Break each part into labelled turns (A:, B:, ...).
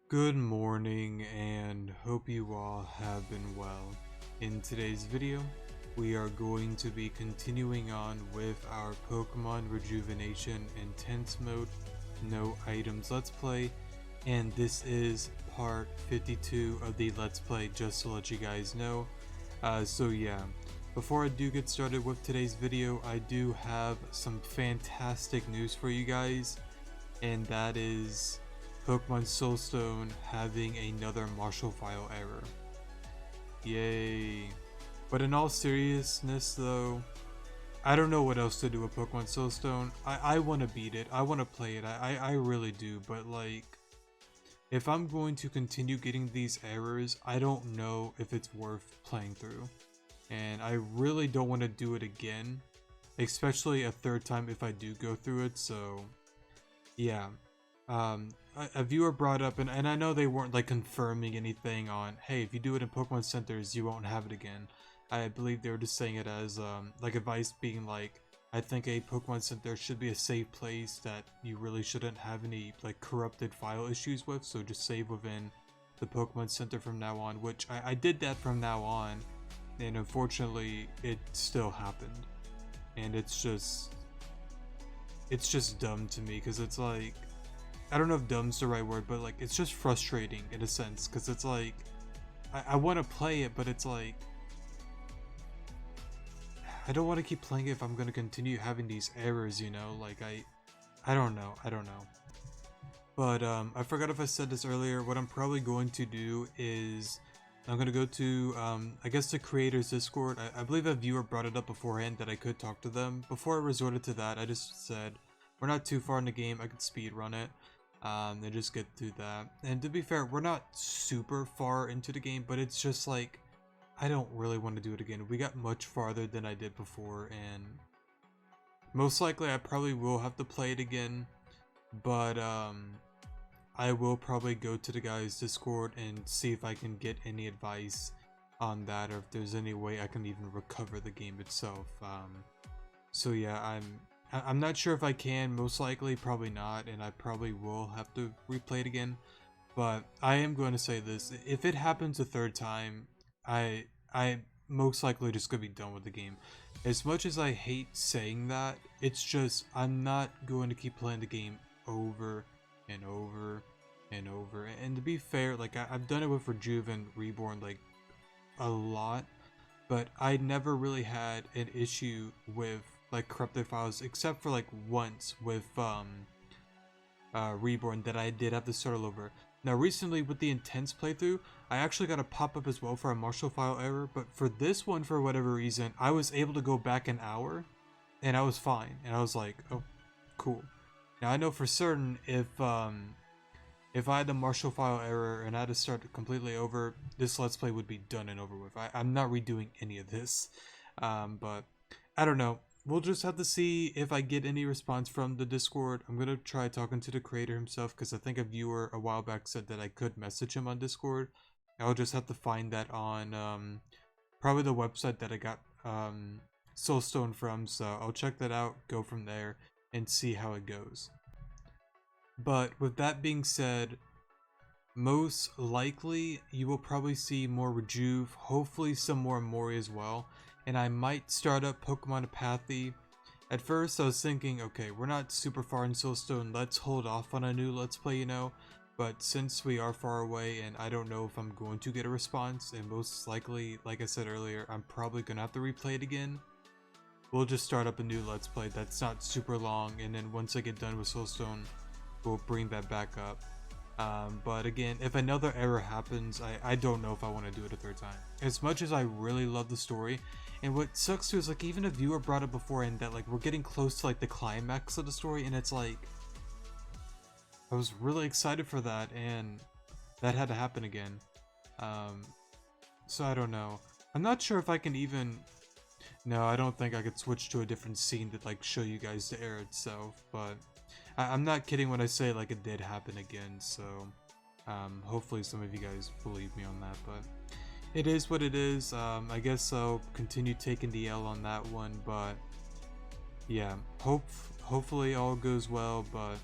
A: Good morning and hope you all have been well. In today's video, we are going to be continuing on with our Pokemon Rejuvenation Intense Mode No Items Let's Play, and this is part 52 of the Let's Play, just to let you guys know. So yeah, before I do get started with today's video, I do have some fantastic news for you guys, and that is Pokemon Soulstone having another Marshall file error. Yay. But in all seriousness though, I don't know what else to do with Pokemon Soulstone. I want to beat it. I want to play it. I really do. But like, if I'm going to continue getting these errors, I don't know if it's worth playing through. And I really don't want to do it again. Especially a third time if I do go through it. So yeah. A viewer brought up, and I know they weren't like confirming anything on, hey, if you do it in Pokemon centers, you won't have it again. I believe they were just saying it as like advice, being like, I think a Pokemon center should be a safe place that you really shouldn't have any like corrupted file issues with, so just save within the Pokemon center from now on, which I did that from now on, and unfortunately it still happened. And it's just dumb to me, because it's like, I don't know if dumb's the right word, but like it's just frustrating in a sense, because it's like I want to play it, but it's like I don't want to keep playing it if I'm going to continue having these errors, you know? Like I don't know. But I forgot if I said this earlier. What I'm probably going to do is I'm going to go to I guess the creators Discord. I believe a viewer brought it up beforehand that I could talk to them. Before I resorted to that, I just said we're not too far in the game, I could speed run it. And just get through that. And to be fair, we're not super far into the game, but it's just like I don't really want to do it again. We got much farther than I did before, and most likely I probably will have to play it again. But I will probably go to the guys' Discord and see if I can get any advice on that, or if there's any way I can even recover the game itself. So yeah, I'm not sure if I can. Most likely probably not, and I probably will have to replay it again. But I am going to say this: if it happens a third time, I most likely just gonna be done with the game. As much as I hate saying that, it's just I'm not going to keep playing the game over and over and over. And to be fair, like I've done it with Rejuve and Reborn like a lot, but I never really had an issue with like corrupted files, except for like once with Reborn, that I did have to start all over. Now recently with the Intense playthrough, I actually got a pop-up as well for a Marshall file error, but for this one, for whatever reason, I was able to go back an hour and I was fine, and I was like, oh, cool. Now I know for certain if I had a Marshall file error and I had to start completely over, this Let's Play would be done and over with. I'm not redoing any of this. But I don't know. We'll just have to see if I get any response from the Discord. I'm going to try talking to the creator himself, because I think a viewer a while back said that I could message him on Discord. I'll just have to find that on probably the website that I got Soulstone from. So I'll check that out, go from there, and see how it goes. But with that being said, most likely you will probably see more Rejuve, hopefully some more Mori as well, and I might start up Pokemon Apathy. At first I was thinking, okay, we're not super far in Soulstone, let's hold off on a new Let's Play, you know, but since we are far away and I don't know if I'm going to get a response, and most likely, like I said earlier, I'm probably gonna have to replay it again, we'll just start up a new Let's Play that's not super long, and then once I get done with Soulstone, we'll bring that back up. But again, if another error happens, I don't know if I want to do it a third time. As much as I really love the story, and what sucks too is like even a viewer brought it before, and that like we're getting close to like the climax of the story, and it's like I was really excited for that, and that had to happen again. So I don't know. I'm not sure if I can even. No, I don't think I could switch to a different scene to like show you guys the error itself, but I'm not kidding when I say like it did happen again, so hopefully some of you guys believe me on that, but it is what it is. I guess I'll continue taking the L on that one, but yeah, hopefully all goes well, but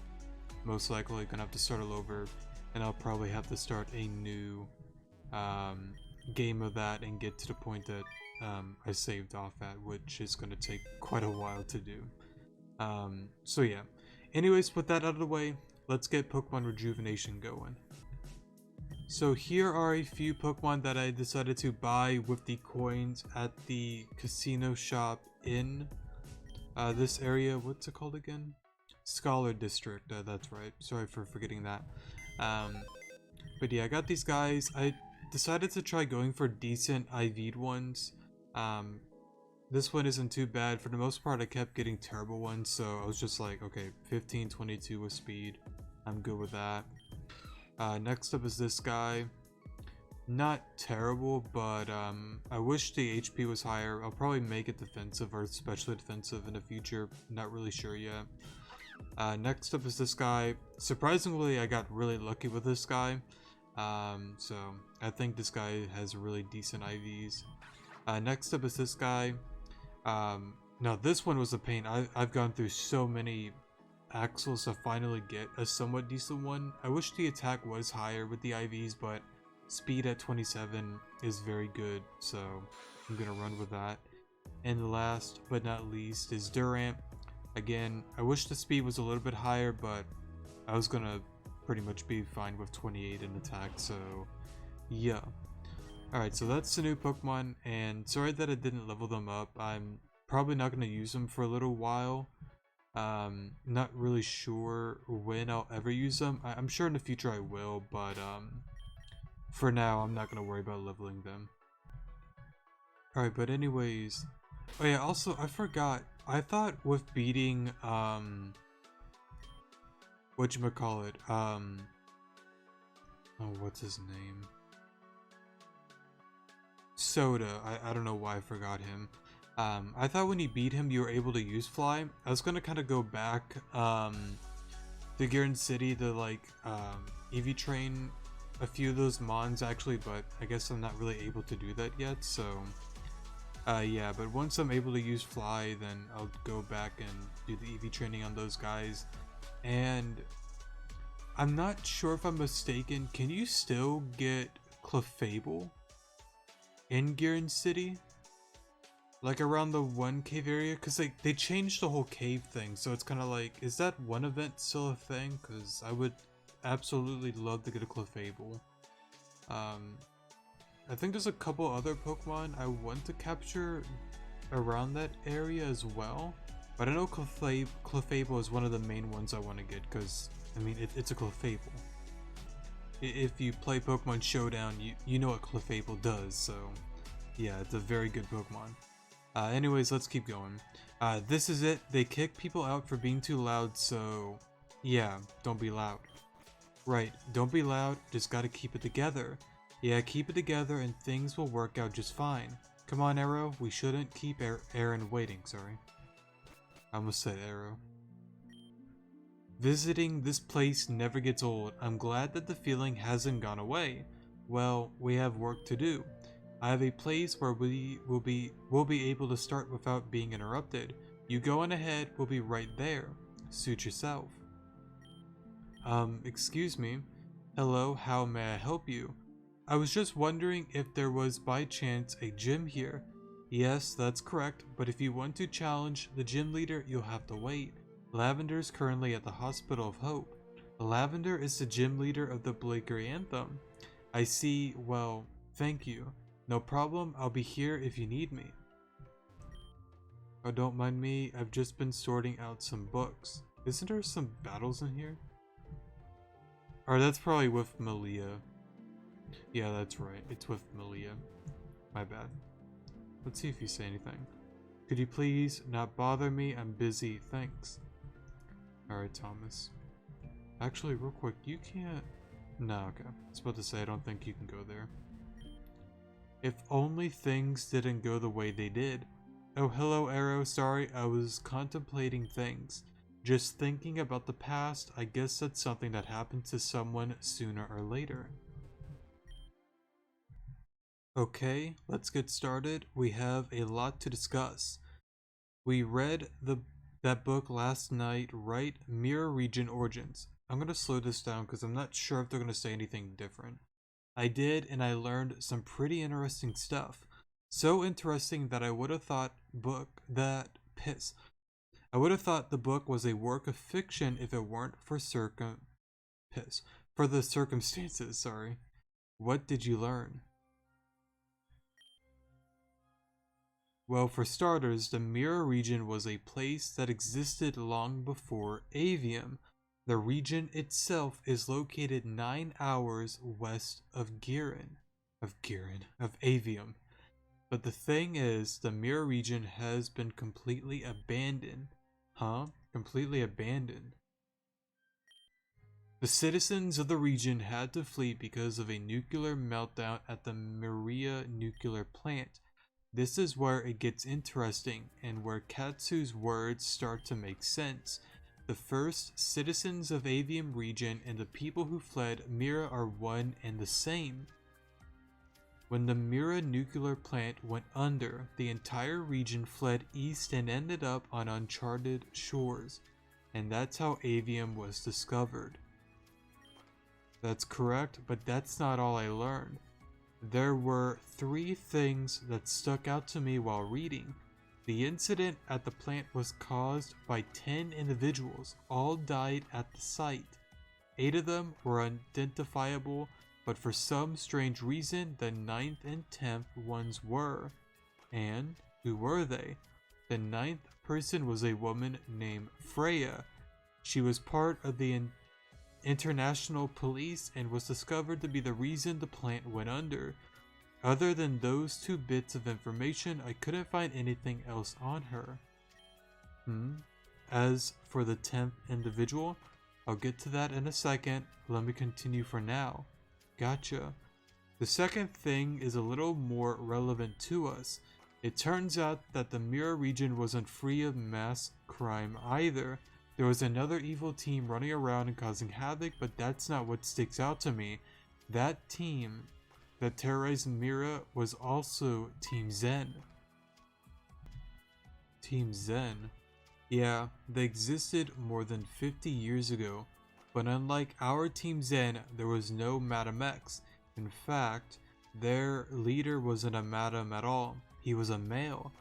A: most likely gonna have to start all over. and I'll probably have to start a new game of that and get to the point that I saved off at, which is going to take quite a while to do. So yeah. Anyways, with that out of the way, let's get Pokemon Rejuvenation going. So here are a few Pokemon that I decided to buy with the coins at the casino shop in this area. What's it called again? Scholar District. That's right. Sorry for forgetting that. But yeah, I got these guys. I decided to try going for decent IV'd ones. This one isn't too bad. For the most part, I kept getting terrible ones, so I was just like, okay, 15, 22 with speed. I'm good with that. Next up is this guy. Not terrible, but I wish the HP was higher. I'll probably make it defensive or especially defensive in the future. Not really sure yet. Next up is this guy. Surprisingly, I got really lucky with this guy. So I think this guy has really decent IVs. Next up is this guy. Now this one was a pain. I've gone through so many Axles to finally get a somewhat decent one. I wish the attack was higher with the IVs, but speed at 27 is very good, so I'm gonna run with that. And last but not least is Durant. Again, I wish the speed was a little bit higher, but I was gonna pretty much be fine with 28 in attack, so yeah. Alright, so that's the new Pokemon, and sorry that I didn't level them up. I'm probably not gonna use them for a little while. Not really sure when I'll ever use them. I'm sure in the future I will, but for now I'm not gonna worry about leveling them. Alright, but anyways, oh yeah, also I forgot, I thought with beating whatchamacallit, oh, what's his name? Soda. I don't know why I forgot him. I thought when you beat him you were able to use Fly. I was gonna kind of go back to Durant City to like EV train a few of those mons actually, but I guess I'm not really able to do that yet, so yeah, but once I'm able to use Fly, then I'll go back and do the EV training on those guys. And I'm not sure if I'm mistaken, can you still get Clefable in Durant City? Like around the one cave area? Because they changed the whole cave thing, so it's kind of like, is that one event still a thing? Because I would absolutely love to get a Clefable. I think there's a couple other Pokemon I want to capture around that area as well. But I know Clefable is one of the main ones I want to get, because, I mean, it's a Clefable. If you play Pokemon Showdown, you know what Clefable does, so yeah, it's a very good Pokemon. Anyways, let's keep going. This is it. They kick people out for being too loud, so yeah, don't be loud. Right, don't be loud, just gotta keep it together. Yeah, keep it together and things will work out just fine. Come on, Arrow, we shouldn't keep Aaron waiting, sorry. I almost said Arrow. Visiting this place never gets old. I'm glad that the feeling hasn't gone away. Well, we have work to do. I have a place where we'll be able to start without being interrupted. You go on ahead, we'll be right there. Suit yourself. Excuse me. Hello, how may I help you? I was just wondering if there was by chance a gym here. Yes, that's correct, but if you want to challenge the gym leader, you'll have to wait. Lavender is currently at the Hospital of Hope. Lavender is the gym leader of the Blakery Anthem. I see, well, thank you. No problem, I'll be here if you need me. Oh, don't mind me, I've just been sorting out some books. Isn't there some battles in here? Or that's probably with Malia. Yeah, that's right, it's with Malia. My bad. Let's see if you say anything. Could you please not bother me? I'm busy, thanks. Alright, Thomas. Actually, real quick, you can't... No, okay. I was about to say, I don't think you can go there. If only things didn't go the way they did. Oh, hello, Arrow. Sorry, I was contemplating things. Just thinking about the past, I guess that's something that happened to someone sooner or later. Okay, let's get started. We have a lot to discuss. We read that book last night, right? Mirror Region Origins. I'm gonna slow this down because I'm not sure if they're gonna say anything different. I did, and I learned some pretty interesting stuff. So interesting that I would have thought book that piss. I would have thought the book was a work of fiction if it weren't for piss for the circumstances. Sorry. What did you learn? Well, for starters, the Mirror region was a place that existed long before Avium. The region itself is located 9 hours west of Avium. But the thing is, the Mirror region has been completely abandoned. Huh? Completely abandoned. The citizens of the region had to flee because of a nuclear meltdown at the Maria nuclear plant. This is where it gets interesting and where Katsu's words start to make sense. The first citizens of Avium region and the people who fled Mira are one and the same. When the Mira nuclear plant went under, the entire region fled east and ended up on uncharted shores, and that's how Avium was discovered. That's correct, but that's not all I learned. There were 3 things that stuck out to me while reading. The incident at the plant was caused by 10 individuals, all died at the site. 8 of them were identifiable, but for some strange reason, the 9th and 10th ones were. And who were they? The 9th person was a woman named Freya. She was part of the international police and was discovered to be the reason the plant went under. Other than those 2 bits of information, I couldn't find anything else on her. As for the 10th individual, I'll get to that in a second. Let me continue for now. Gotcha. The second thing is a little more relevant to us. It turns out that the Mirror region wasn't free of mass crime either. There was another evil team running around and causing havoc, but that's not what sticks out to me. That team that terrorized Mira was also Team Zen. Team Zen? Yeah, they existed more than 50 years ago, but unlike our Team Zen, there was no Madam X. In fact, their leader wasn't a madam at all. He was a male.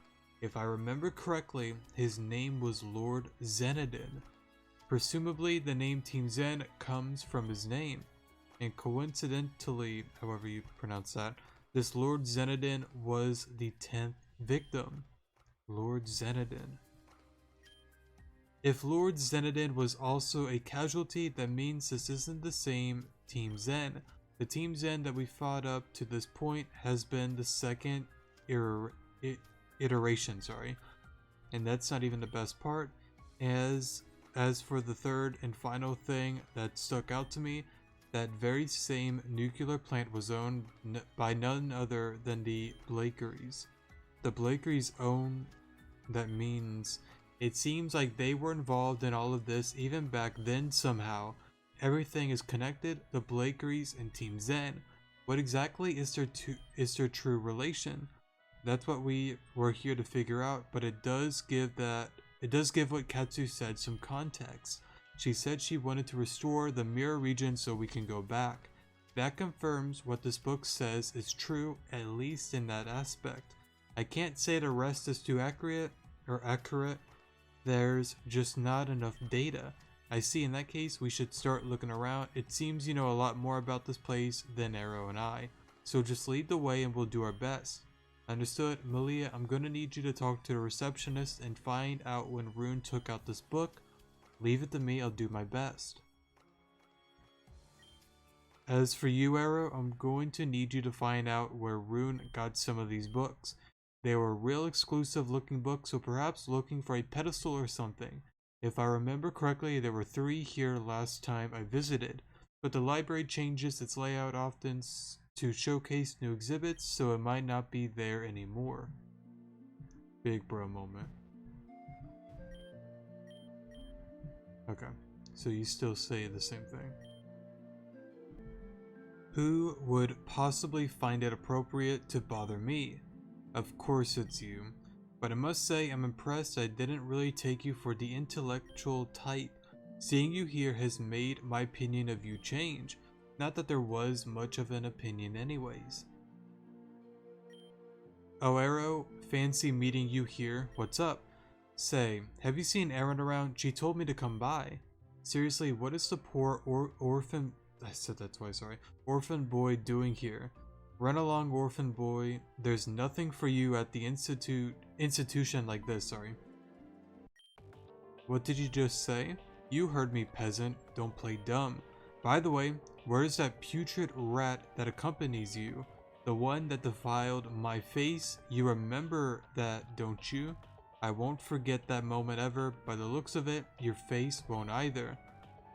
A: If I remember correctly, his name was Lord Zenodin. Presumably, the name Team Zen comes from his name. And coincidentally, however you pronounce that, this Lord Zenodin was the 10th victim. Lord Zenodin. If Lord Zenodin was also a casualty, that means this isn't the same Team Zen. The Team Zen that we fought up to this point has been the second iteration, and that's not even the best part. As for the third and final thing that stuck out to me, that very same nuclear plant was owned by none other than the Blakeries. The Blakeries own, that means it seems like they were involved in all of this even back then somehow. Everything is connected, the Blakeries and Team Zen. What exactly is their true relation? That's what we were here to figure out, but it does give what Katsu said some context. She said she wanted to restore the Mirror region so we can go back. That confirms what this book says is true, at least in that aspect. I can't say the rest is too accurate. There's just not enough data. I see in that case we should start looking around. It seems you know a lot more about this place than Arrow and I. So just lead the way and we'll do our best. Understood? Malia, I'm gonna need you to talk to the receptionist and find out when Rune took out this book. Leave it to me, I'll do my best. As for you, Arrow, I'm going to need you to find out where Rune got some of these books. They were real exclusive looking books, so perhaps looking for a pedestal or something. If I remember correctly, there were 3 here last time I visited, but the library changes its layout often to showcase new exhibits, so it might not be there anymore. Big bro moment. Okay, so you still say the same thing. Who would possibly find it appropriate to bother me? Of course it's you. But I must say I'm impressed I didn't really take you for the intellectual type. Seeing you here has made my opinion of you change. Not that there was much of an opinion anyways. Oh, Arrow, fancy meeting you here. What's up? Say, have you seen Erin around? She told me to come by. Seriously, what is the poor orphan... I said that twice, sorry. Orphan boy doing here? Run along, orphan boy. There's nothing for you at the institution like this, sorry. What did you just say? You heard me, peasant. Don't play dumb. By the way, where's that putrid rat that accompanies you? The one that defiled my face? You remember that, don't you? I won't forget that moment ever. By the looks of it, your face won't either.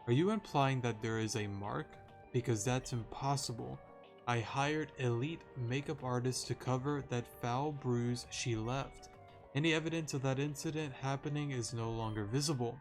A: Are you implying that there is a mark? Because that's impossible. I hired elite makeup artists to cover that foul bruise she left. Any evidence of that incident happening is no longer visible.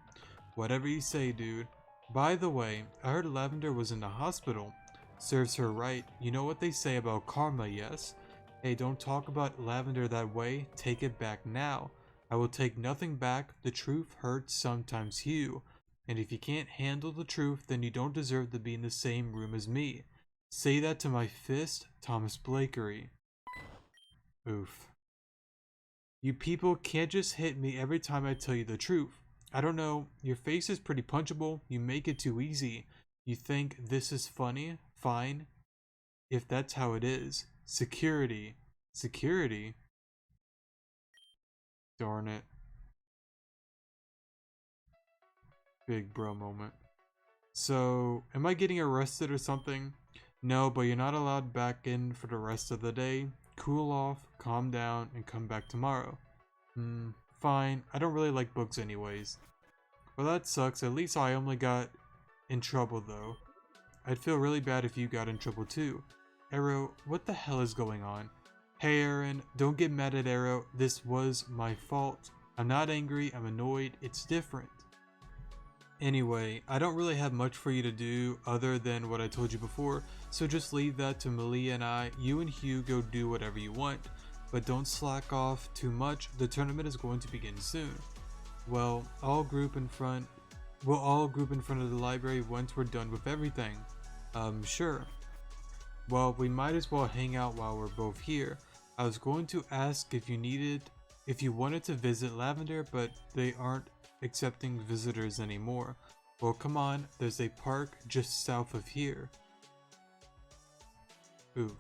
A: Whatever you say, dude. By the way, I heard Lavender was in the hospital. Serves her right. You know what they say about karma, yes? Hey, don't talk about Lavender that way. Take it back now. I will take nothing back. The truth hurts sometimes, Hugh. And if you can't handle the truth, then you don't deserve to be in the same room as me. Say that to my fist, Thomas Blakery. Oof. You people can't just hit me every time I tell you the truth. I don't know, your face is pretty punchable. You make it too easy. You think this is funny? Fine. If that's how it is. Security. Security? Darn it. Big bro moment. So, am I getting arrested or something? No, but you're not allowed back in for the rest of the day. Cool off, calm down, and come back tomorrow. Fine. I don't really like books anyways. Well, that sucks. At least I only got in trouble though. I'd feel really bad if you got in trouble too. Arrow, what the hell is going on? Hey Aaron, don't get mad at Arrow. This was my fault. I'm not angry, I'm annoyed. It's different. Anyway, I don't really have much for you to do other than what I told you before, so just leave that to Malia and I. You and Hugh go do whatever you want, but don't slack off too much. The tournament is going to begin soon. We'll all group in front of the library once we're done with everything. Sure. Well, we might as well hang out while we're both here. I was going to ask if you wanted to visit Lavender, but they aren't accepting visitors anymore. Well, come on, there's a park just south of here. Oof.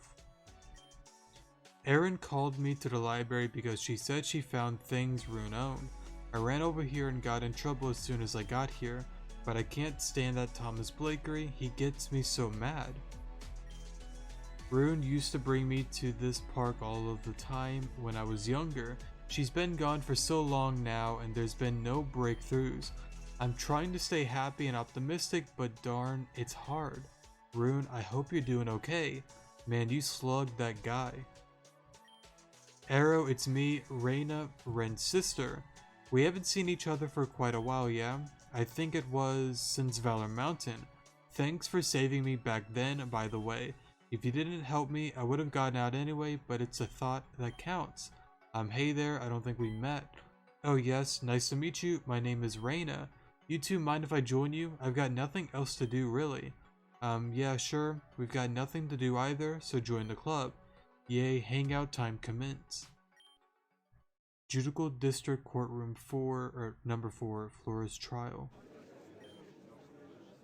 A: Erin called me to the library because she said she found things Rune owned. I ran over here and got in trouble as soon as I got here, but I can't stand that Thomas Blakery. He gets me so mad. Rune used to bring me to this park all of the time when I was younger. She's been gone for so long now and there's been no breakthroughs. I'm trying to stay happy and optimistic, but darn, it's hard. Rune, I hope you're doing okay. Man, you slugged that guy. Arrow, it's me, Reyna, Ren's sister. We haven't seen each other for quite a while, yeah? I think it was since Valor Mountain. Thanks for saving me back then, by the way. If you didn't help me, I would have gotten out anyway, but it's a thought that counts. Hey there, I don't think we met. Oh yes, nice to meet you. My name is Reyna. You two mind if I join you? I've got nothing else to do, really. Yeah, sure. We've got nothing to do either, so join the club. Yay, hangout time commence. Judicial District Courtroom 4, or number 4, Flora's trial.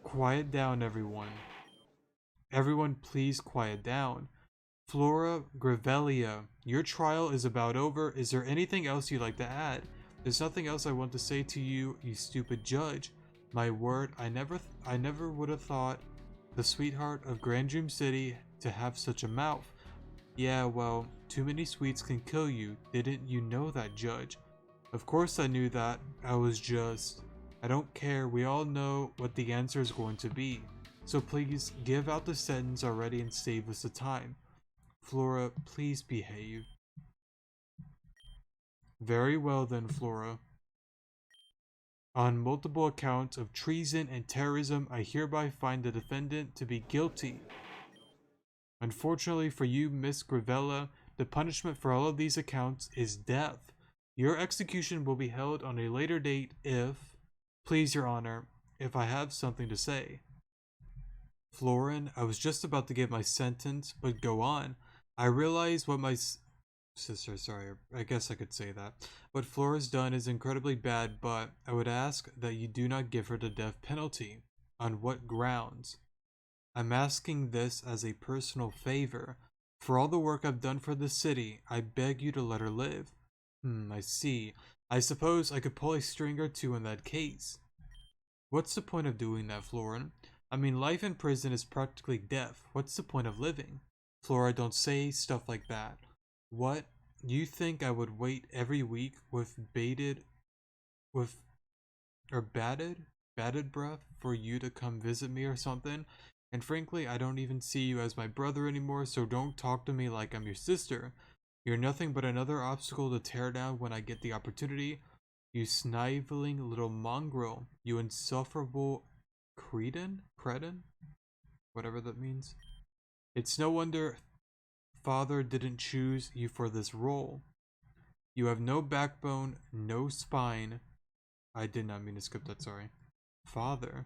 A: Quiet down, everyone. Everyone please quiet down. Flora Gravelia, your trial is about over. Is there anything else you'd like to add? There's nothing else I want to say to you, you stupid judge. My word, I never would have thought the sweetheart of Grand Dream City to have such a mouth. Yeah, well, too many sweets can kill you. Didn't you know that, Judge? Of course I knew that. I don't care. We all know what the answer is going to be. So please, give out the sentence already and save us the time. Flora, please behave. Very well then, Flora. On multiple accounts of treason and terrorism, I hereby find the defendant to be guilty. Unfortunately for you, Miss Gravella, the punishment for all of these accounts is death. Your execution will be held on a later date if, please your honor, if I have something to say. Florin, I was just about to give my sentence, but go on. I realize what my sister, sorry, I guess I could say that. What Flora's done is incredibly bad, but I would ask that you do not give her the death penalty. On what grounds? I'm asking this as a personal favor. For all the work I've done for the city, I beg you to let her live. I see. I suppose I could pull a string or two in that case. What's the point of doing that, Florin? I mean, life in prison is practically death. What's the point of living? Flora, don't say stuff like that. What? You think I would wait every week with batted breath for you to come visit me or something? And frankly, I don't even see you as my brother anymore, so don't talk to me like I'm your sister. You're nothing but another obstacle to tear down when I get the opportunity. You sniveling little mongrel. You insufferable cretin? Whatever that means. It's no wonder Father didn't choose you for this role. You have no backbone, no spine. I did not mean to skip that, sorry. Father.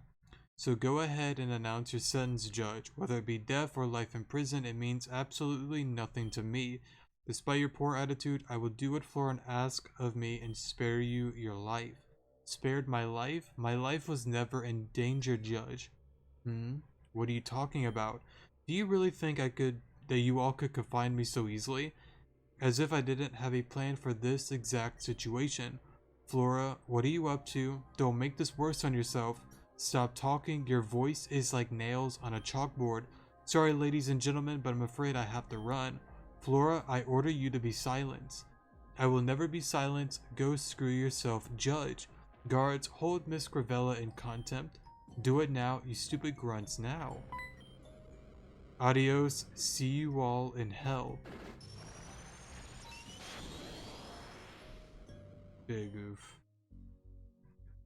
A: So go ahead and announce your sentence, Judge. Whether it be death or life in prison, it means absolutely nothing to me. Despite your poor attitude, I will do what Florin asked of me and spare you your life. Spared my life? My life was never in danger, Judge. What are you talking about? Do you really think that you all could confine me so easily? As if I didn't have a plan for this exact situation. Flora, what are you up to? Don't make this worse on yourself. Stop talking, your voice is like nails on a chalkboard. Sorry, ladies and gentlemen, but I'm afraid I have to run. Flora, I order you to be silent. I will never be silent. Go screw yourself, Judge. Guards, hold Miss Gravella in contempt. Do it now, you stupid grunts, now. Adios, see you all in hell. Big oof.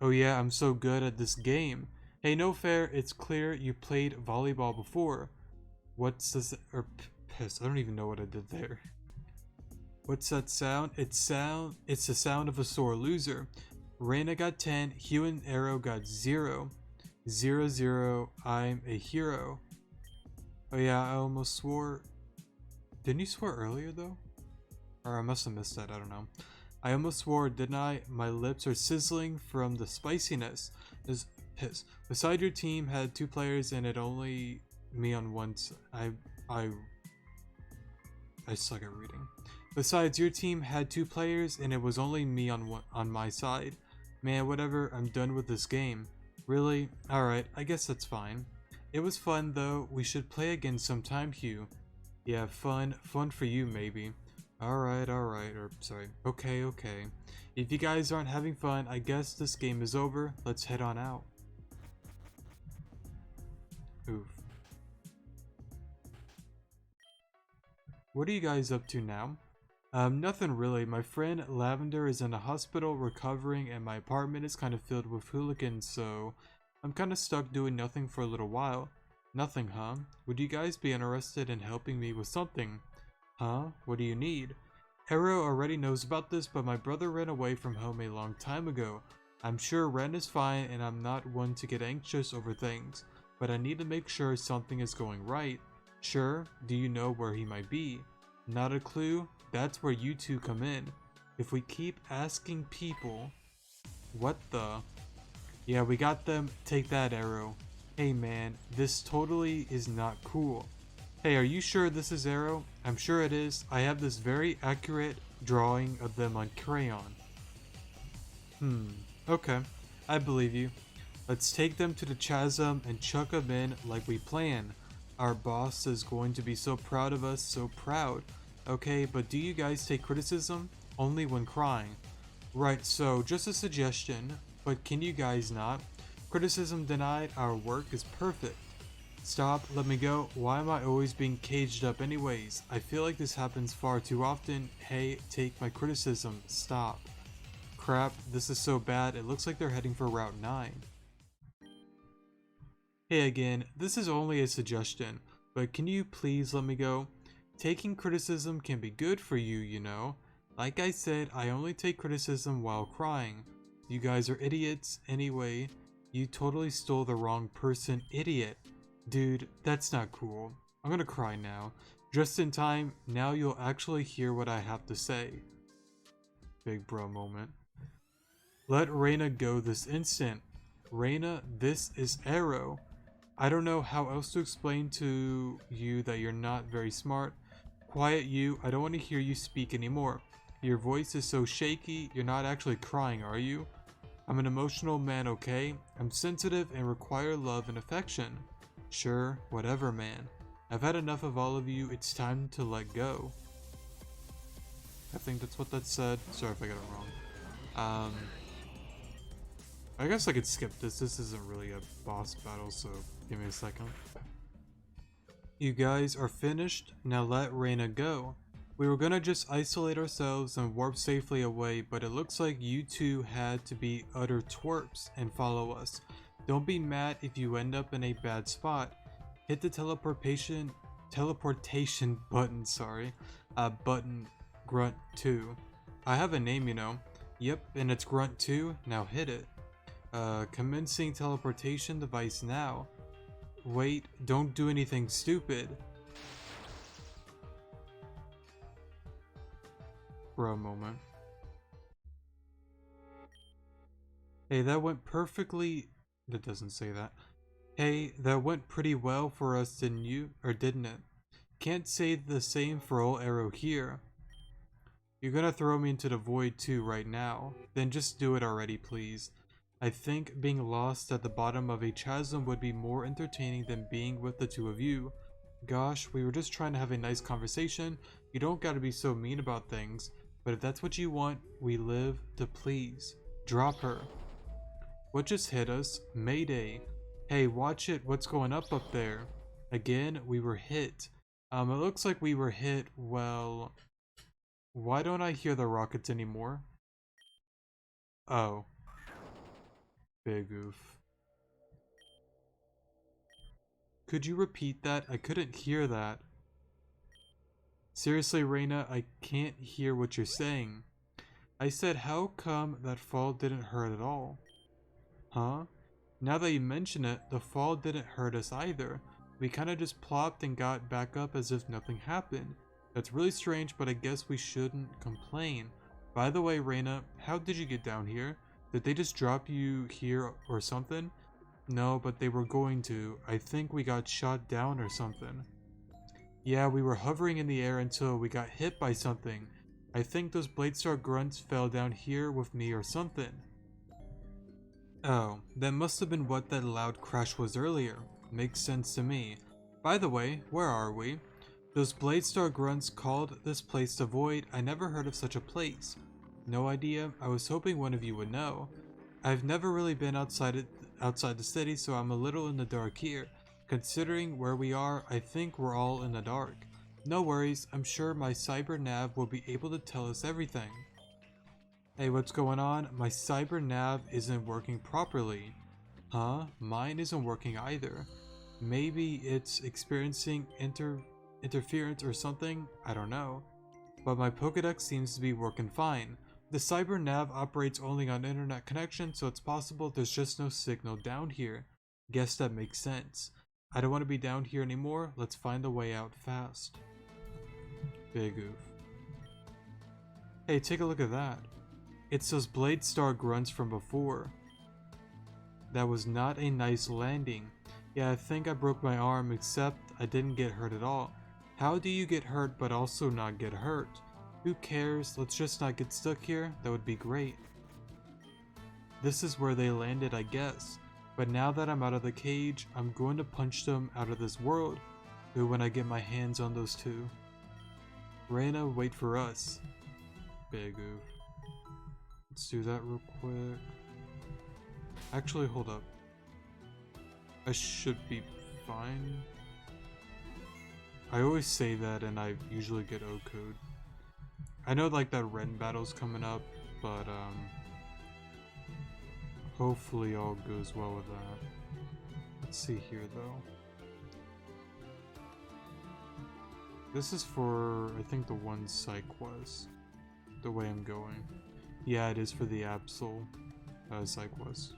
A: Oh yeah, I'm so good at this game. Hey, no fair, it's clear you played volleyball before. What's this, piss, I don't even know what I did there. What's that sound? It's the sound of a sore loser. Reina got 10, Hugh and Arrow got 0. 0, 0, I'm a hero. Oh yeah, I almost swore. Didn't you swear earlier though? Or I must have missed that, I don't know. I almost swore, didn't I? My lips are sizzling from the spiciness. This piss. Beside your team had 2 players and it only me on one side. I suck at reading. Besides, your team had 2 players and it was only me on my side. Man, whatever, I'm done with this game. Really? Alright, I guess that's fine. It was fun though, we should play again sometime, Hugh. Yeah, fun for you maybe. Alright, or sorry, okay. If you guys aren't having fun, I guess this game is over. Let's head on out. Oof. What are you guys up to now? Nothing really. My friend Lavender is in a hospital recovering and my apartment is kind of filled with hooligans, so I'm kind of stuck doing nothing for a little while. Nothing, huh? Would you guys be interested in helping me with something? Huh? What do you need? Arrow already knows about this, but my brother ran away from home a long time ago. I'm sure Ren is fine and I'm not one to get anxious over things, but I need to make sure something is going right. Sure, do you know where he might be? Not a clue? That's where you two come in. If we keep asking people... What the... Yeah, we got them. Take that, Arrow. Hey man, this totally is not cool. Hey, are you sure this is Arrow? I'm sure it is. I have this very accurate drawing of them on crayon. Okay. I believe you. Let's take them to the chasm and chuck them in like we planned. Our boss is going to be so proud of us, so proud. Okay, but do you guys take criticism? Only when crying. Right, so just a suggestion, but can you guys not? Criticism denied, our work is perfect. Stop, let me go. Why am I always being caged up anyways? I feel like this happens far too often. Hey, take my criticism. Stop. Crap, this is so bad. It looks like they're heading for Route 9. Hey again, this is only a suggestion, but can you please let me go? Taking criticism can be good for you, you know. Like I said, I only take criticism while crying. You guys are idiots. Anyway, You totally stole the wrong person, idiot. Dude, that's not cool. I'm gonna cry now. Just in time, now you'll actually hear what I have to say. Big bro moment. Let Reina go this instant. Reina, this is Arrow. I don't know how else to explain to you that you're not very smart. Quiet you, I don't want to hear you speak anymore. Your voice is so shaky, you're not actually crying, are you? I'm an emotional man, okay? I'm sensitive and require love and affection. Sure, whatever, man. I've had enough of all of you, it's time to let go. I think that's what that said. Sorry if I got it wrong. I guess I could skip this. This isn't really a boss battle, so give me a second. You guys are finished. Now let Reina go. We were gonna just isolate ourselves and warp safely away, but it looks like you two had to be utter twerps and follow us. Don't be mad if you end up in a bad spot. Hit the teleportation button, button Grunt 2. I have a name, you know. Yep, and it's Grunt 2. Now hit it. Commencing teleportation device now. Wait, don't do anything stupid. Bro moment. Hey, that went perfectly. That doesn't say that. Hey, that went pretty well for us, didn't you? Or didn't it? Can't say the same for old Arrow here. You're gonna throw me into the void too right now. Then just do it already, please. I think being lost at the bottom of a chasm would be more entertaining than being with the two of you. Gosh, we were just trying to have a nice conversation. You don't gotta be so mean about things. But if that's what you want, we live to please. Drop her. What just hit us? Mayday. Hey, watch it. What's going up there? Again, we were hit. It looks like we were hit. Well, why don't I hear the rockets anymore? Oh. Big oof. Could you repeat that? I couldn't hear that. Seriously, Reina, I can't hear what you're saying. I said, how come that fall didn't hurt at all? Huh? Now that you mention it, the fall didn't hurt us either. We kinda just plopped and got back up as if nothing happened. That's really strange, but I guess we shouldn't complain. By the way, Reina, how did you get down here? Did they just drop you here or something? No, but they were going to. I think we got shot down or something. Yeah, we were hovering in the air until we got hit by something. I think those Bladestar grunts fell down here with me or something. Oh, that must have been what that loud crash was earlier. Makes sense to me. By the way, where are we? Those Bladestar grunts called this place the Void. I never heard of such a place. No idea. I was hoping one of you would know. I've never really been outside the city, so I'm a little in the dark here. Considering where we are, I think we're all in the dark. No worries, I'm sure my cyber nav will be able to tell us everything. Hey, what's going on? My cyber nav isn't working properly. Huh? Mine isn't working either. Maybe it's experiencing interference or something? I don't know. But my Pokédex seems to be working fine. The cyber nav operates only on internet connection, so it's possible there's just no signal down here. Guess that makes sense. I don't want to be down here anymore. Let's find a way out fast. Big oof. Hey, take a look at that. It's those Bladestar grunts from before. That was not a nice landing. Yeah, I think I broke my arm, except I didn't get hurt at all. How do you get hurt but also not get hurt? Who cares? Let's just not get stuck here. That would be great. This is where they landed, I guess. But now that I'm out of the cage, I'm going to punch them out of this world. Who when I get my hands on those two. Reina, wait for us. Big oof. Let's do that real quick. Actually, hold up. I should be fine. I always say that and I usually get O-code. I know like that Ren battle's coming up, but hopefully all goes well with that. Let's see here though. This is for, I think, the one side quest. The way I'm going. Yeah, it is for the Absol side quest.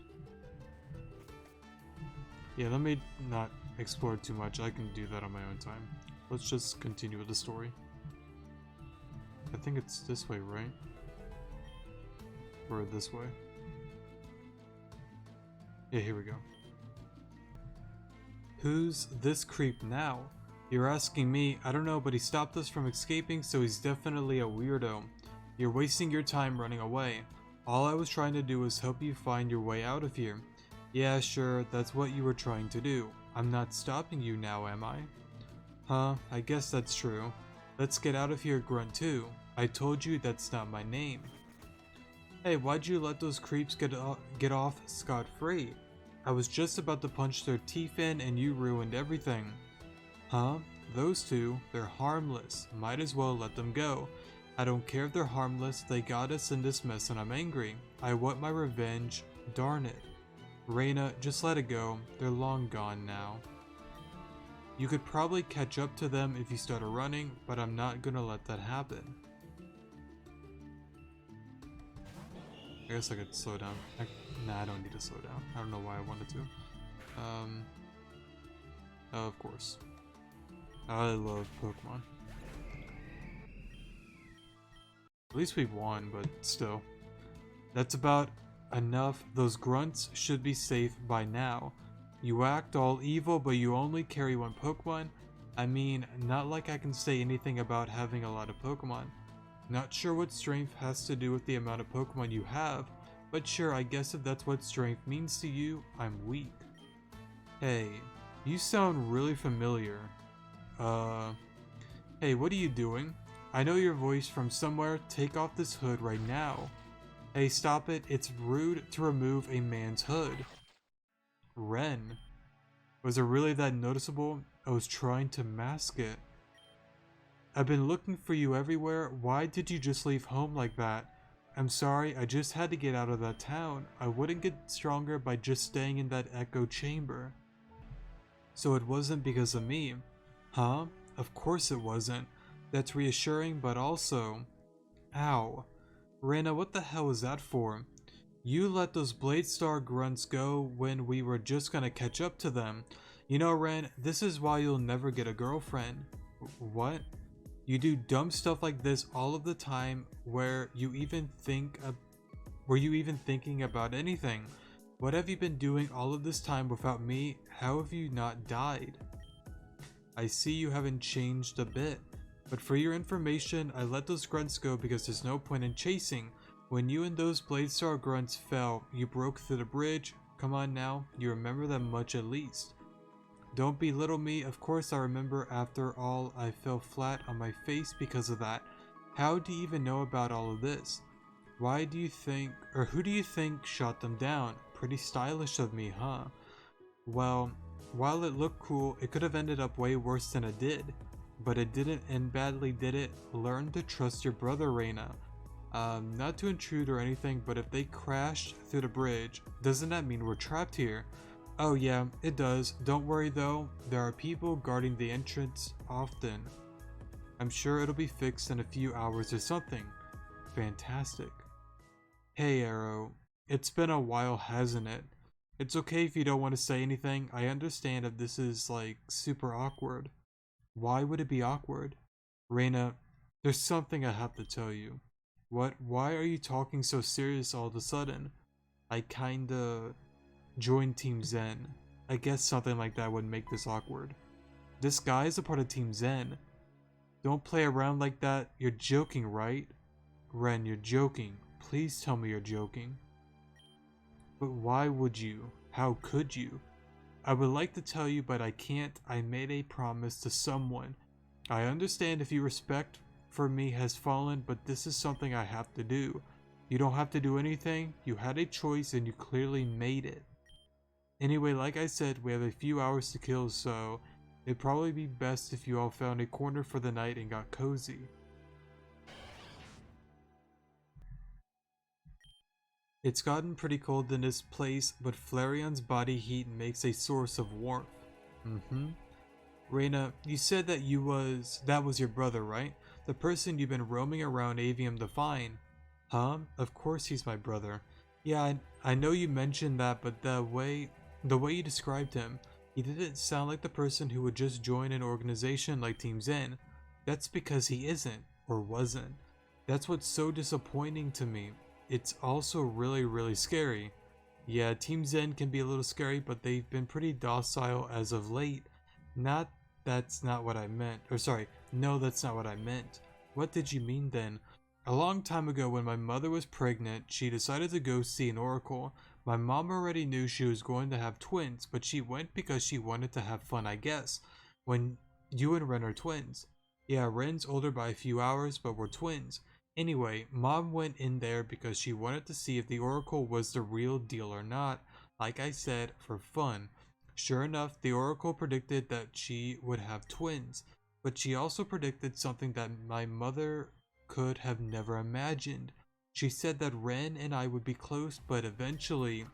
A: Yeah, let me not explore too much. I can do that on my own time. Let's just continue with the story. I think it's this way, right? Or this way. Yeah, here we go. Who's this creep now? You're asking me. I don't know, but he stopped us from escaping, so he's definitely a weirdo. You're wasting your time running away. All I was trying to do was help you find your way out of here. Yeah, sure, that's what you were trying to do. I'm not stopping you now, am I? Huh, I guess that's true. Let's get out of here, Grunt 2. I told you that's not my name. Hey, why'd you let those creeps get off scot-free? I was just about to punch their teeth in and you ruined everything. Huh? Those two, they're harmless. Might as well let them go. I don't care if they're harmless, they got us in this mess and I'm angry. I want my revenge, darn it. Reina, just let it go. They're long gone now. You could probably catch up to them if you started running, but I'm not gonna let that happen. I guess I could slow down. Nah, I don't need to slow down. I don't know why I wanted to. Of course. I love Pokemon. At least we won, but still. That's about enough. Those grunts should be safe by now. You act all evil, but you only carry one Pokemon. I mean, not like I can say anything about having a lot of Pokemon. Not sure what strength has to do with the amount of Pokemon you have, but sure, I guess if that's what strength means to you, I'm weak. Hey, you sound really familiar. Hey, what are you doing? I know your voice from somewhere. Take off this hood right now. Hey, stop it. It's rude to remove a man's hood. Ren. Was it really that noticeable? I was trying to mask it. I've been looking for you everywhere. Why did you just leave home like that? I'm sorry, I just had to get out of that town. I wouldn't get stronger by just staying in that echo chamber. So it wasn't because of me. Huh? Of course it wasn't. That's reassuring, but also... Ow. Reina, what the hell is that for? You let those Blade Star grunts go when we were just gonna catch up to them. You know, Ren, this is why you'll never get a girlfriend. What? You do dumb stuff like this all of the time. Were you even thinking about anything? What have you been doing all of this time without me? How have you not died? I see you haven't changed a bit. But for your information, I let those grunts go because there's no point in chasing. When you and those Blade Star grunts fell, you broke through the bridge. Come on now, you remember that much at least. Don't belittle me, of course I remember. After all, I fell flat on my face because of that. How do you even know about all of this? Why do you think, or who do you think shot them down? Pretty stylish of me, huh? Well, while it looked cool, it could have ended up way worse than it did. But it didn't end badly, did it? Learn to trust your brother, Reina. Not to intrude or anything, but if they crashed through the bridge, doesn't that mean we're trapped here? Oh yeah, it does. Don't worry though, there are people guarding the entrance often. I'm sure it'll be fixed in a few hours or something. Fantastic. Hey Arrow, it's been a while, hasn't it? It's okay if you don't want to say anything. I understand if this is like super awkward. Why would it be awkward? Reina, there's something I have to tell you. What? Why are you talking so serious all of a sudden? I kinda joined Team Zen. I guess something like that would make this awkward. This guy is a part of Team Zen. Don't play around like that. You're joking, right? Ren, you're joking. Please tell me you're joking. But why would you? How could you? I would like to tell you, but I can't. I made a promise to someone. I understand if your respect for me has fallen, but this is something I have to do. You don't have to do anything. You had a choice and you clearly made it. Anyway, like I said, we have a few hours to kill, so it'd probably be best if you all found a corner for the night and got cozy. It's gotten pretty cold in this place, but Flareon's body heat makes a source of warmth. Reina, you said that that was your brother, right? The person you've been roaming around Avium to find. Huh? Of course he's my brother. Yeah, I know you mentioned that, but the way you described him, He didn't sound like the person who would just join an organization like Team Zen. That's because he isn't, or wasn't. That's what's so disappointing to me. It's also really, really scary. Yeah, Team Zen can be a little scary, but they've been pretty docile as of late. Not that's not what I meant. Or sorry, no, that's not what I meant. What did you mean then? A long time ago when my mother was pregnant, she decided to go see an oracle. My mom already knew she was going to have twins, but she went because she wanted to have fun, I guess. When you and Ren are twins. Yeah, Ren's older by a few hours, but we're twins. Anyway, Mom went in there because she wanted to see if the oracle was the real deal or not, like I said, for fun. Sure enough, the oracle predicted that she would have twins, but she also predicted something that my mother could have never imagined. She said that Ren and I would be close, but eventually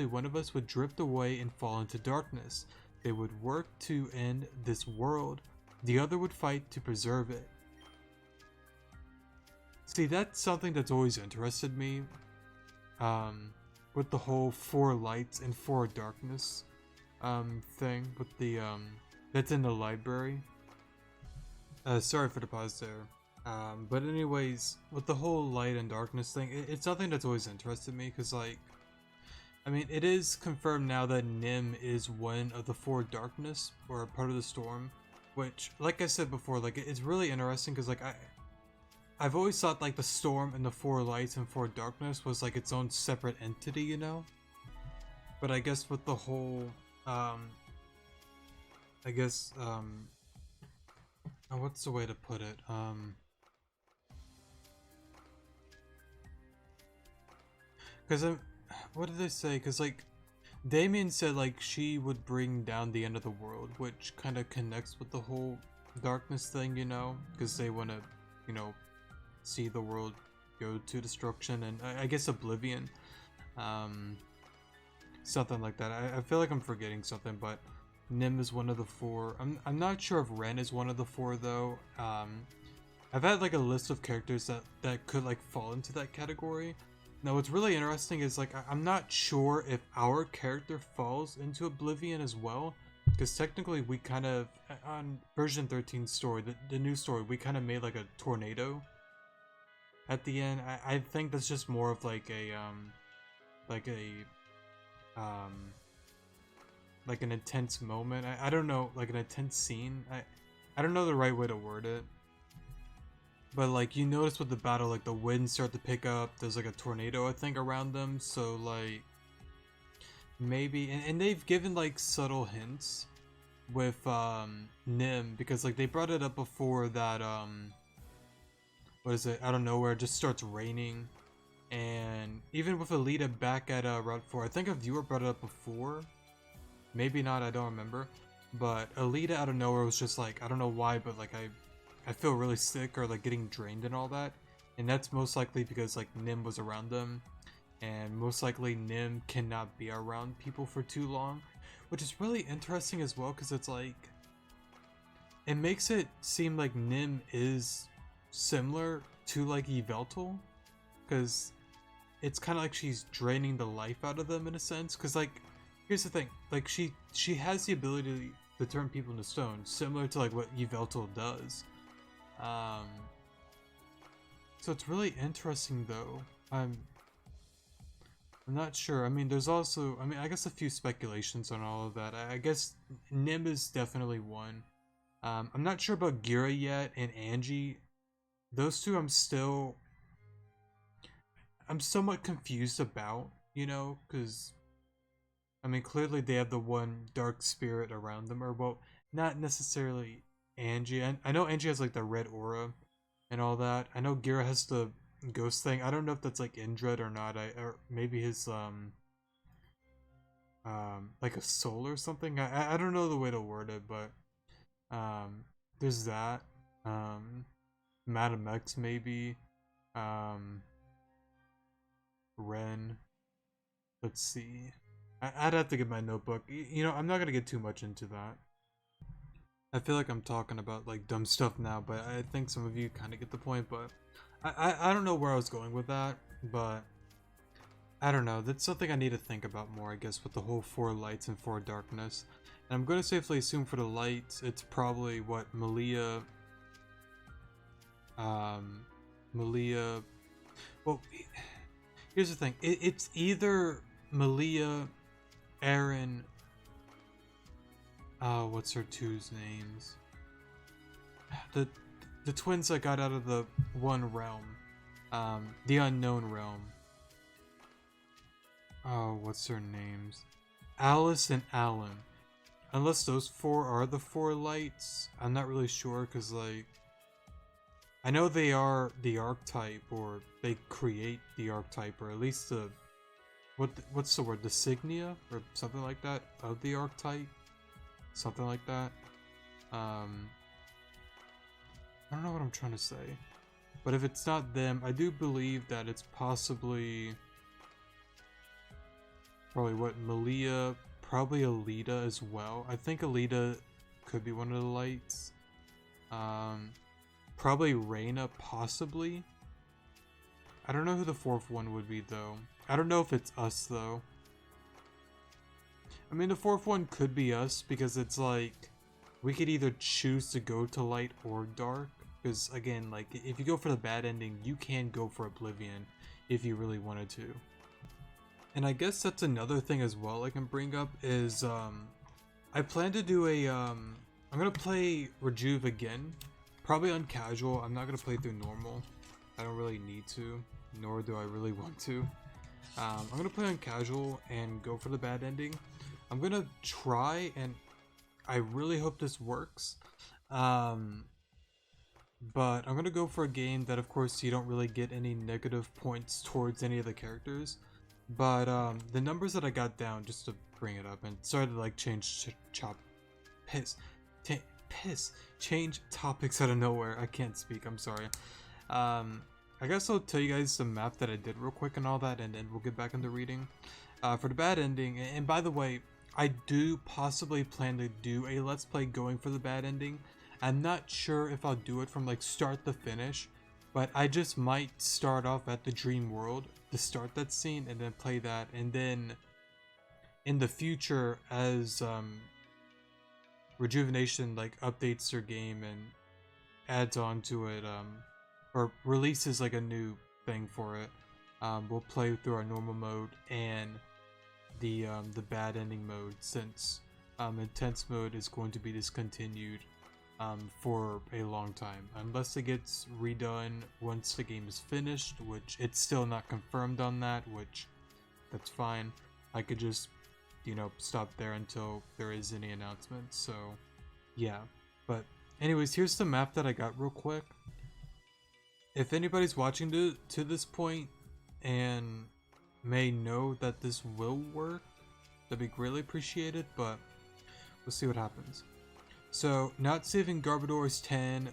A: one of us would drift away and fall into darkness. They would work to end this world. The other would fight to preserve it. See, that's something that's always interested me. With the whole 4 lights and 4 darkness thing with the that's in the library. Sorry for the pause there. But anyways, with the whole light and darkness thing, it's something that's always interested me because, like, I mean, it is confirmed now that Nim is one of the 4 darkness or a part of the storm, which, like I said before, like it's really interesting because, like, I've always thought like the storm and the 4 lights and 4 darkness was like its own separate entity, you know. But I guess with the whole, what's the way to put it? Because what did they say? Because like, Damien said like she would bring down the end of the world, which kind of connects with the whole darkness thing, you know? Because they want to, you know, see the world go to destruction and I guess oblivion. Something like that. I feel like I'm forgetting something, but Nim is one of the 4. I'm not sure if Ren is one of the 4 though. I've had like a list of characters that could like fall into that category. Now what's really interesting is like I'm not sure if our character falls into oblivion as well, because technically we kind of, on version 13 story, the new story, we kind of made like a tornado at the end. I think that's just more of like a like an intense moment. I don't know, like an intense scene. I don't know the right way to word it. But like you notice with the battle, like the winds start to pick up. There's like a tornado, I think, around them. So like maybe, and they've given like subtle hints with Nim, because like they brought it up before that what is it? Out of nowhere, it just starts raining. And even with Alita back at Route 4, I think a viewer brought it up before. Maybe not, I don't remember. But Alita out of nowhere was just like, I don't know why, but like I feel really sick or like getting drained and all that. And that's most likely because like Nim was around them. And most likely Nim cannot be around people for too long. Which is really interesting as well, because it's like, it makes it seem like Nim is similar to like Yveltal. Because it's kind of like she's draining the life out of them in a sense. Because like, here's the thing, like she has the ability to turn people into stone, similar to like what Yveltal does. So it's really interesting though. I'm not sure. I mean, there's also, I mean, I guess a few speculations on all of that. I guess Nim is definitely one. I'm not sure about Gira yet and Angie. Those two I'm somewhat confused about, you know, because I mean, clearly they have the one dark spirit around them, or well, not necessarily Angie. I know Angie has like the red aura and all that. I know Gira has the ghost thing. I don't know if that's like Indred or not. Or maybe his like a soul or something. I don't know the way to word it, but there's that. Madam X maybe. Ren. Let's see. I'd have to get my notebook. You know, I'm not gonna get too much into that. I feel like I'm talking about like dumb stuff now, but I think some of you kind of get the point. But I don't know where I was going with that, but I don't know. That's something I need to think about more, I guess, with the whole 4 lights and 4 darkness. And I'm gonna safely assume for the lights, it's probably what Malia. Malia. Well, here's the thing. It's either Malia, Aaron. What's her two's names? The twins that got out of the one realm, the unknown realm. Oh, what's their names? Alice and Alan. Unless those four are the four lights, I'm not really sure, because, like, I know they are the archetype, or they create the archetype, or at least the, what's the word, the signia, or something like that, of the archetype, something like that. I don't know what I'm trying to say, but if it's not them, I do believe that it's probably what, Malia, probably Alita as well. I think Alita could be one of the lights. Probably Reina, possibly. I don't know who the fourth one would be, though. I don't know if it's us, though. I mean, the fourth one could be us, because it's like, we could either choose to go to light or dark. Because, again, like, if you go for the bad ending, you can go for Oblivion if you really wanted to. And I guess that's another thing as well I can bring up is, I plan to do a, I'm gonna play Rejuve again. Probably on casual. I'm not gonna play through normal. I don't really need to, nor do I really want to. I'm gonna play on casual and go for the bad ending. I'm gonna try, and I really hope this works. But I'm gonna go for a game that, of course, you don't really get any negative points towards any of the characters. But the numbers that I got down, just to bring it up, and sorry to like change change topics out of nowhere. I can't speak. I'm sorry. I guess I'll tell you guys the map that I did real quick and all that, and then we'll get back into reading. For the bad ending, and by the way, I do possibly plan to do a let's play going for the bad ending. I'm not sure if I'll do it from like start to finish, but I just might start off at the dream world to start that scene and then play that, and then in the future as Rejuvenation like updates their game and adds on to it, or releases like a new thing for it, we'll play through our normal mode and the bad ending mode, since intense mode is going to be discontinued for a long time, unless it gets redone once the game is finished, which it's still not confirmed on that, which that's fine. I could just, you know, stop there until there is any announcement. So yeah, but anyways, here's the map that I got real quick. If anybody's watching to this point and may know that this will work, that'd be greatly appreciated, but we'll see what happens. So, not saving Garbodor is 10,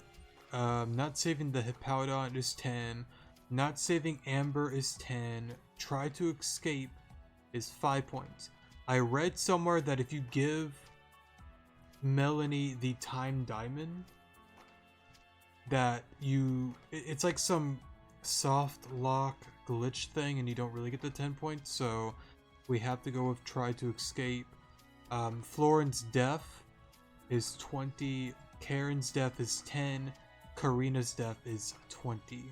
A: not saving the Hippowdon is 10, not saving Amber is 10, try to escape is 5 points. I read somewhere that if you give Melanie the Time Diamond, that it's like some soft lock glitch thing and you don't really get the 10 points, so we have to go with try to escape. Florin's Death is 20, Karen's death is 10, Karina's death is 20.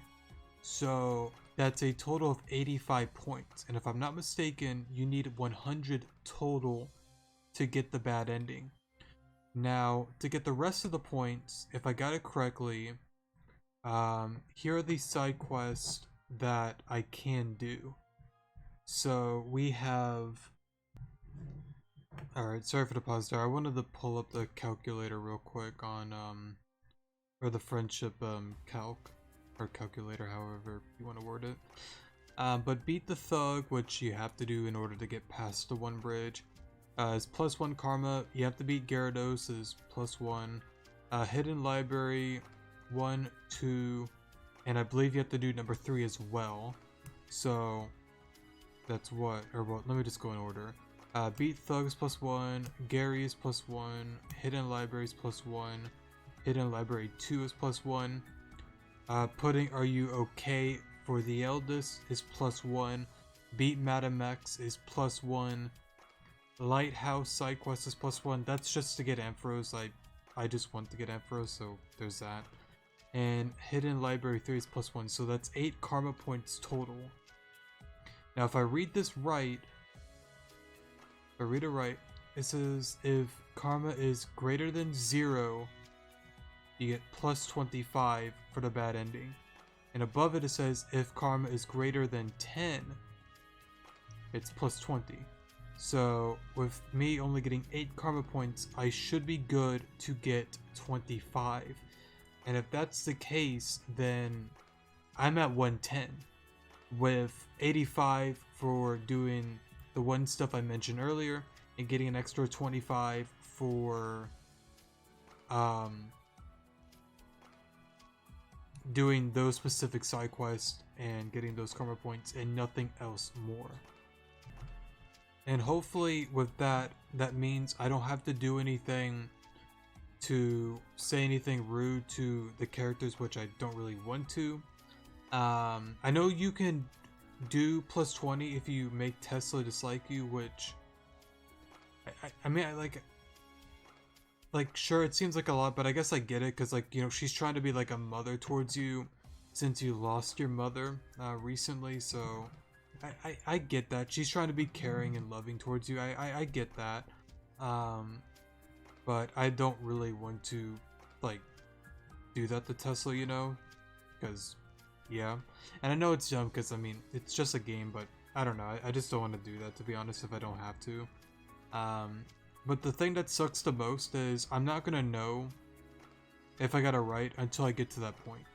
A: So that's a total of 85 points. And if I'm not mistaken, you need 100 total to get the bad ending. Now, to get the rest of the points, if I got it correctly, here are the side quests that I can do. So we have... Alright, sorry for the pause there. I wanted to pull up the calculator real quick on, or the friendship, calc, or calculator, however you want to word it. But beat the thug, which you have to do in order to get past the one bridge, is +1 karma. You have to beat Gyarados, is +1. Hidden library, 1, 2, and I believe you have to do number 3 as well. So, that's what, or well, let me just go in order. Beat Thugs +1, Gary is +1, Hidden Libraries +1, Hidden Library 2 is +1, putting Are You Okay for the Eldest is +1, Beat Madam X is +1, Lighthouse side quest is +1. That's just to get Ampharos. I just want to get Ampharos, so there's that. And Hidden Library 3 is +1, so that's 8 karma points total. Now if I read this right, it says if karma is greater than 0, you get +25 for the bad ending. And above it says if karma is greater than 10, it's +20. So with me only getting 8 karma points, I should be good to get 25. And if that's the case, then I'm at 110 with 85 for doing the one stuff I mentioned earlier and getting an extra 25 for doing those specific side quests and getting those karma points and nothing else more. And hopefully with that, that means I don't have to do anything to say anything rude to the characters, which I don't really want to. I know you can do +20 if you make Tesla dislike you, which I mean, like sure, it seems like a lot, but I guess I get it, because like, you know, she's trying to be like a mother towards you since you lost your mother recently, so I get that. She's trying to be caring and loving towards you. I get that. But I don't really want to like do that to Tesla, you know, because yeah. And I know it's dumb because I mean it's just a game, but I don't know. I just don't want to do that, to be honest, if I don't have to. But the thing that sucks the most is I'm not gonna know if I got it right until I get to that point,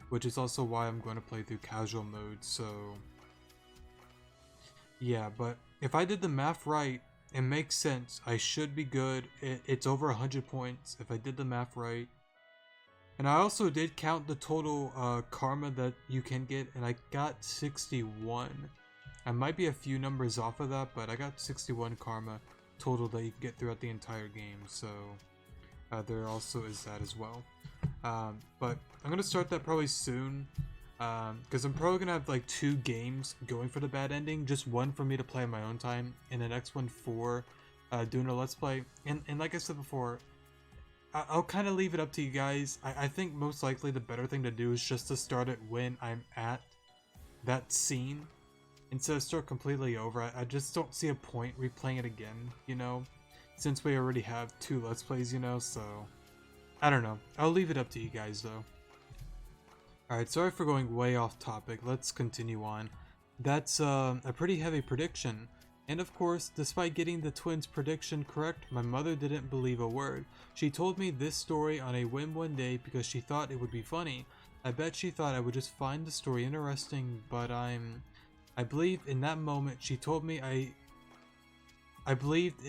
A: which is also why I'm going to play through casual mode. So yeah, but if I did the math right, it makes sense. I should be good. It's over 100 points if I did the math right. And I also did count the total karma that you can get, and I got 61. I might be a few numbers off of that, but I got 61 karma total that you can get throughout the entire game. So there also is that as well. But I'm going to start that probably soon. Because I'm probably gonna have like 2 games going for the bad ending, just one for me to play on my own time, and the next one for doing a let's play. And like I said before, I'll kind of leave it up to you guys. I think most likely the better thing to do is just to start it when I'm at that scene instead of start completely over. I just don't see a point replaying it again, you know, since we already have 2 let's plays, you know. So I don't know, I'll leave it up to you guys though. Alright, sorry for going way off topic, let's continue on. That's a pretty heavy prediction. And of course, despite getting the twins' prediction correct, my mother didn't believe a word. She told me this story on a whim one day because she thought it would be funny. I bet she thought I would just find the story interesting, but I believe in that moment she told me I believed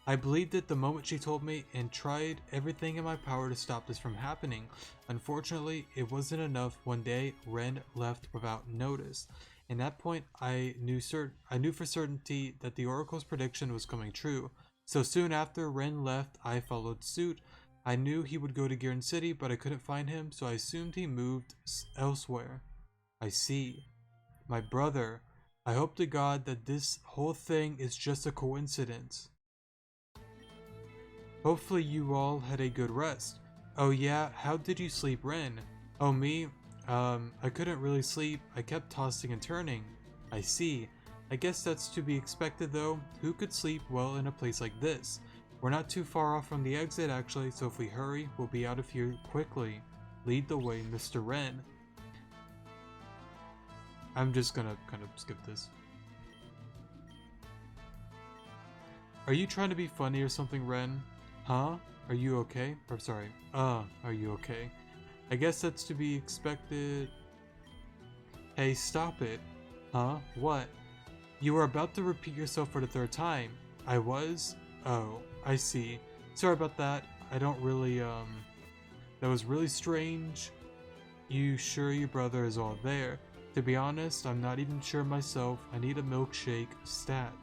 A: I believed it the moment she told me and tried everything in my power to stop this from happening. Unfortunately, it wasn't enough. One day, Ren left without notice. In that point, I knew for certainty that the Oracle's prediction was coming true. So soon after Ren left, I followed suit. I knew he would go to Garden City, but I couldn't find him, so I assumed he moved elsewhere. I see. My brother. I hope to God that this whole thing is just a coincidence. Hopefully you all had a good rest. Oh yeah, how did you sleep, Ren? Oh me? I couldn't really sleep. I kept tossing and turning. I see. I guess that's to be expected though. Who could sleep well in a place like this? We're not too far off from the exit actually, so if we hurry, we'll be out of here quickly. Lead the way, Mr. Ren. I'm just gonna kind of skip this. Are you trying to be funny or something, Ren? Huh? Are you okay? Or sorry, are you okay? I guess that's to be expected. Hey, stop it. Huh? What? You were about to repeat yourself for the 3rd time. I was? Oh, I see. Sorry about that. I don't really, that was really strange. You sure your brother is all there? To be honest, I'm not even sure myself. I need a milkshake stat.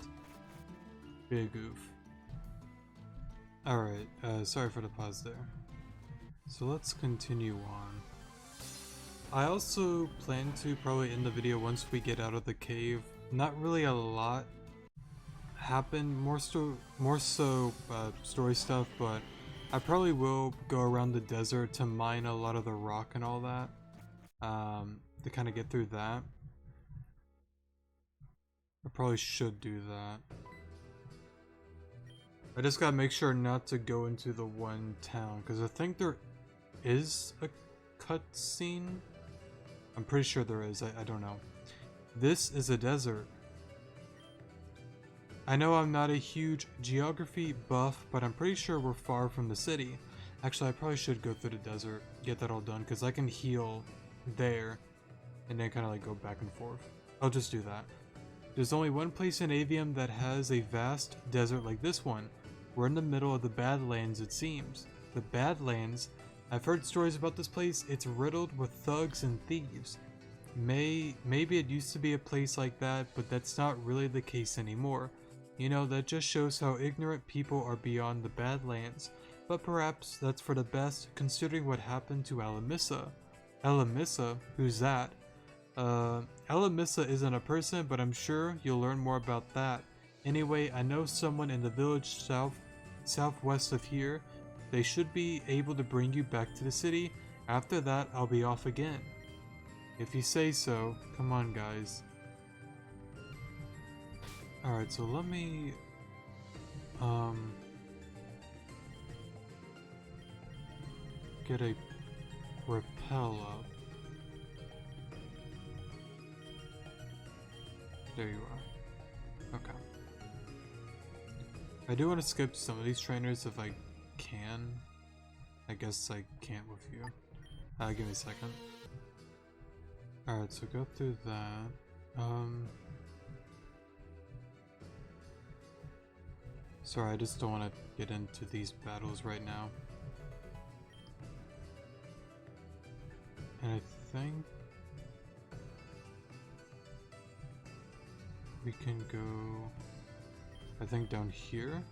A: Big oof. Alright, sorry for the pause there. So let's continue on. I also plan to probably end the video once we get out of the cave. Not really a lot happen, more so story stuff, but I probably will go around the desert to mine a lot of the rock and all that, to kind of get through that. I probably should do that. I just gotta make sure not to go into the one town, because I think there is a cutscene. I'm pretty sure there is, I don't know. This is a desert. I know I'm not a huge geography buff, but I'm pretty sure we're far from the city. Actually, I probably should go through the desert, get that all done, because I can heal there, and then kind of like go back and forth. I'll just do that. There's only one place in Avium that has a vast desert like this one. We're in the middle of the Badlands, it seems. The Badlands? I've heard stories about this place. It's riddled with thugs and thieves. Maybe it used to be a place like that, but that's not really the case anymore. You know, that just shows how ignorant people are beyond the Badlands. But perhaps that's for the best, considering what happened to Alamissa. Alamissa? Who's that? Alamissa isn't a person, but I'm sure you'll learn more about that. Anyway, I know someone in the village southwest of here. They should be able to bring you back to the city. After that, I'll be off again. If you say so. Come on, guys. Alright, so let me... get a rappel up. There you are. Okay. I do want to skip some of these trainers if I can. I guess I can't with you. Give me a second. Alright, so go through that. Sorry, I just don't want to get into these battles right now. And I think we can go, I think, down here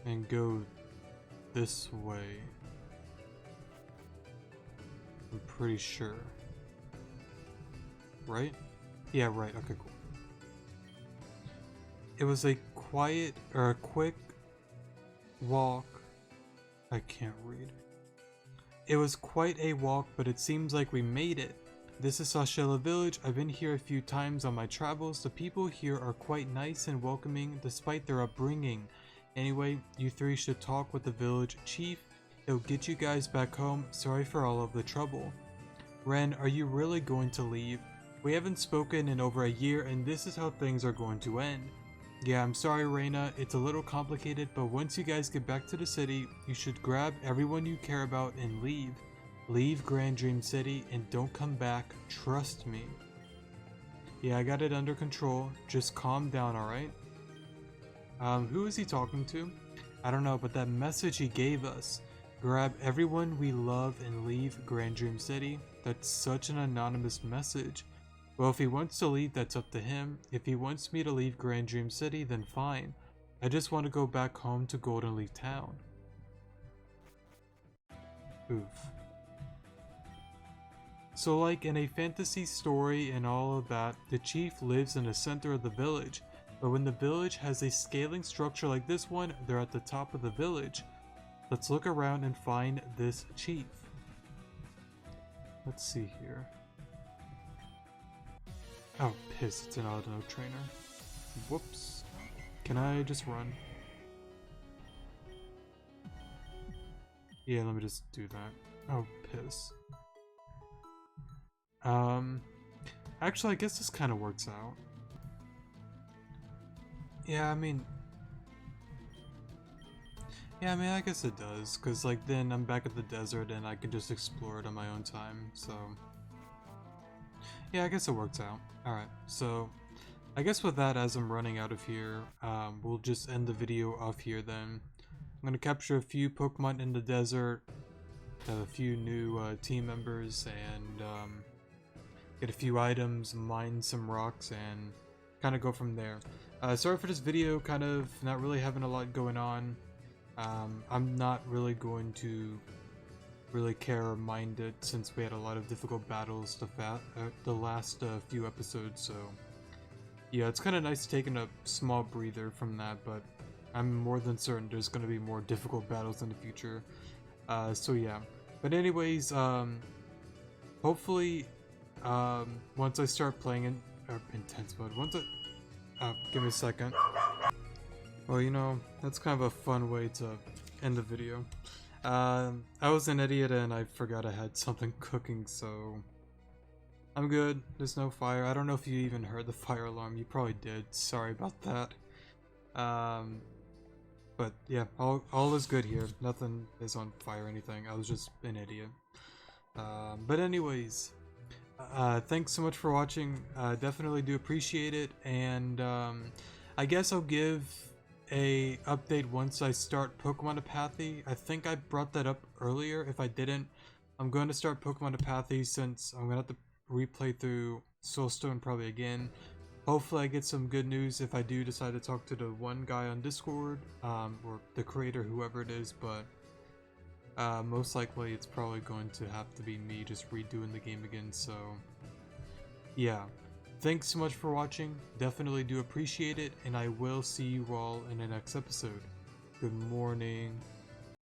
A: and go this way. I'm pretty sure. Right? Yeah, right. Okay, cool. It was a quiet or a quick walk. I can't read. It was quite a walk, but it seems like we made it. This is Sashela Village. I've been here a few times on my travels. The people here are quite nice and welcoming despite their upbringing. Anyway, you three should talk with the village chief. It'll get you guys back home. Sorry for all of the trouble. Ren, are you really going to leave? We haven't spoken in over a year and this is how things are going to end. Yeah, I'm sorry, Reina. It's a little complicated, but once you guys get back to the city, you should grab everyone you care about and leave. Leave Grand Dream City and don't come back. Trust me. Yeah, I got it under control. Just calm down, alright? Who is he talking to? I don't know, but that message he gave us. Grab everyone we love and leave Grand Dream City. That's such an anonymous message. Well, if he wants to leave, that's up to him. If he wants me to leave Grand Dream City, then fine. I just want to go back home to Golden Leaf Town. Oof. So like in a fantasy story and all of that, the chief lives in the center of the village. But when the village has a scaling structure like this one, they're at the top of the village. Let's look around and find this chief. Let's see here. Oh, piss, it's an auto trainer. Whoops. Can I just run? Yeah, let me just do that. Oh, piss. Actually, I guess this kind of works out. Yeah, I mean, I guess it does, because, like, then I'm back at the desert and I can just explore it on my own time, so... Yeah, I guess it works out. Alright, so I guess with that, as I'm running out of here, we'll just end the video off here then. I'm going to capture a few Pokemon in the desert, have a few new team members, and get a few items, mine some rocks, and kind of go from there. Sorry for this video, kind of not really having a lot going on. I'm not really going to care or mind it since we had a lot of difficult battles the last few episodes, so yeah, it's kind of nice taking a small breather from that, but I'm more than certain there's going to be more difficult battles in the future. So yeah. But anyways, hopefully, once I start playing in intense mode, give me a second. Well, you know, that's kind of a fun way to end the video. I was an idiot and I forgot I had something cooking, so I'm good. There's no fire. I don't know if you even heard the fire alarm. You probably did. Sorry about that. But yeah, all is good here. Nothing is on fire or anything. I was just an idiot. But anyways, thanks so much for watching. Definitely do appreciate it, and I guess I'll give a update once I start Pokemon Apathy. I think I brought that up earlier. If I didn't, I'm going to start Pokemon Apathy since I'm gonna have to replay through Soulstone probably again. Hopefully I get some good news if I do decide to talk to the one guy on Discord, or the creator, whoever it is, but most likely it's probably going to have to be me just redoing the game again, so yeah. Thanks so much for watching, definitely do appreciate it, and I will see you all in the next episode. Good morning.